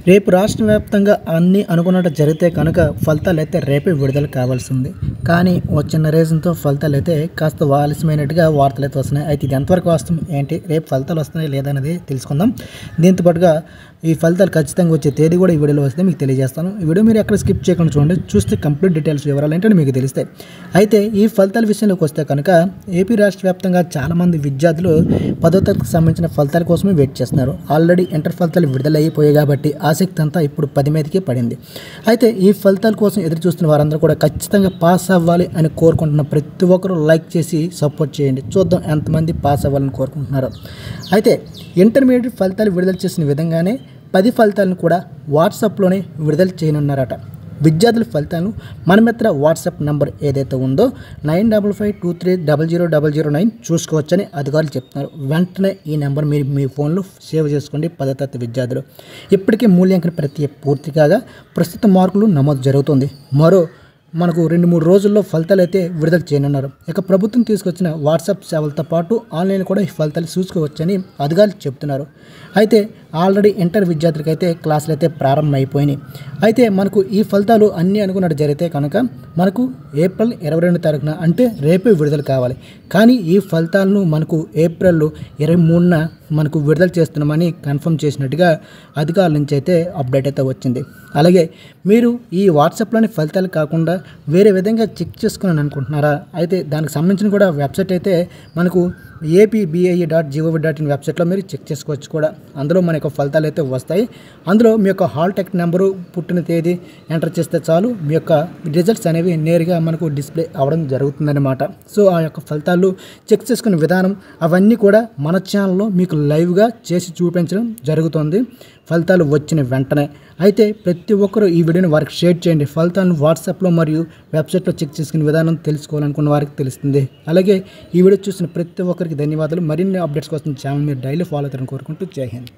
రేపు రాష్ట్ర వ్యాప్తంగా అన్నీ అనుకున్నట్టు జరిగితే కనుక ఫలితాలు అయితే రేపే విడుదల కావాల్సింది. కానీ ఓ చిన్న రీజన్‌తో ఫలితాలు అయితే కాస్త ఆలస్యమైనట్టుగా వార్తలు అయితే వస్తున్నాయి. అయితే ఇది ఎంతవరకు వాస్తవం ఏంటి? రేపు ఫలితాలు వస్తున్నాయా లేదా అనేది తెలుసుకుందాం. దీంతో పాటుగా ఈ ఫలితాలు ఖచ్చితంగా వచ్చే తేదీ కూడా ఈ వీడియోలో వస్తే మీకు తెలియజేస్తాను. ఈ వీడియో మీరు ఎక్కడ స్కిప్ చేయకుండా చూడండి. చూస్తే కంప్లీట్ డీటెయిల్స్ వివరాలు ఏంటంటే మీకు తెలుస్తాయి. అయితే ఈ ఫలితాల విషయంలోకి వస్తే కనుక ఏపీ రాష్ట్ర వ్యాప్తంగా చాలామంది విద్యార్థులు 10వ తరగతికి సంబంధించిన ఫలితాల కోసమే వెయిట్ చేస్తున్నారు. ఆల్రెడీ ఇంటర్ ఫలితాలు విడుదలైపోయాయి కాబట్టి ఆసక్తి అంతా ఇప్పుడు 10 మీదకే పడింది. అయితే ఈ ఫలితాల కోసం ఎదురు చూస్తున్న వారందరూ కూడా ఖచ్చితంగా పాస్ అవ్వాలి అని కోరుకుంటున్న ప్రతి ఒక్కరూ లైక్ చేసి సపోర్ట్ చేయండి. చూద్దాం ఎంతమంది పాస్ అవ్వాలని కోరుకుంటున్నారు. అయితే ఇంటర్మీడియట్ ఫలితాలు విడుదల చేసిన విధంగానే 10 ఫలితాలను కూడా వాట్సాప్లోనే విడుదల చేయనున్నారట. విద్యార్థుల ఫలితాలను మనమిత్ర వాట్సాప్ నంబర్ ఏదైతే ఉందో 9552300009 చూసుకోవచ్చని అధికారులు చెప్తున్నారు. వెంటనే ఈ నెంబర్ మీరు మీ ఫోన్లో సేవ్ చేసుకోండి. 10వ తరగతి విద్యార్థులు ఇప్పటికే మూల్యాంకన ప్రక్రియ పూర్తి కాగా ప్రస్తుత మార్కులు నమోదు జరుగుతుంది. మనకు 2-3 రోజుల్లో ఫలితాలు అయితే విడుదల చేయనున్నారు. ఇక ప్రభుత్వం తీసుకొచ్చిన వాట్సాప్ సేవలతో పాటు ఆన్లైన్ కూడా ఈ ఫలితాలు చూసుకోవచ్చని అధికారులు చెప్తున్నారు. అయితే ఆల్రెడీ ఇంటర్ విద్యార్థులకి అయితే క్లాసులు అయితే ప్రారంభమైపోయినాయి. అయితే మనకు ఈ ఫలితాలు అన్నీ అనుకున్నట్టు జరిగితే కనుక మనకు ఏప్రిల్ 22 తారీఖున అంటే రేపే విడుదల కావాలి. కానీ ఈ ఫలితాలను మనకు ఏప్రిల్ 23న మనకు విడుదల చేస్తున్నామని కన్ఫర్మ్ చేసినట్టుగా అధికారుల నుంచి అయితే అప్డేట్ అయితే వచ్చింది. అలాగే మీరు ఈ వాట్సాప్లోని ఫలితాలు కాకుండా వేరే విధంగా చెక్ చేసుకుని అనుకుంటున్నారా? అయితే దానికి సంబంధించిన కూడా వెబ్సైట్ అయితే మనకు apbie.gov.in వెబ్సైట్లో మీరు చెక్ చేసుకోవచ్చు కూడా. అందులో మన యొక్క ఫలితాలు అయితే వస్తాయి. అందులో మీ యొక్క హాల్ టికెట్ నెంబరు, పుట్టిన తేదీ ఎంటర్ చేస్తే చాలు మీ యొక్క రిజల్ట్స్ అనేవి నేరుగా మనకు డిస్ప్లే అవ్వడం జరుగుతుందన్నమాట. సో ఆ యొక్క ఫలితాలు చెక్ చేసుకునే విధానం అవన్నీ కూడా మన ఛానల్లో మీకు లైవ్గా చేసి చూపించడం జరుగుతుంది ఫలితాలు వచ్చిన వెంటనే. అయితే ప్రతి ఒక్కరూ ఈ వీడియోని వారికి షేర్ చేయండి. ఫలితాలను వాట్సాప్లో మరియు వెబ్సైట్లో చెక్ చేసుకునే విధానం తెలుసుకోవాలనుకున్న వారికి తెలుస్తుంది. అలాగే ఈ వీడియో చూసిన ప్రతి ఒక్కరికి ధన్యవాదాలు. మరిన్ని అప్డేట్స్ కోసం ఛానల్ మీరు డైలీ ఫాలో అవుతారని కోరుకుంటూ జై హింద్.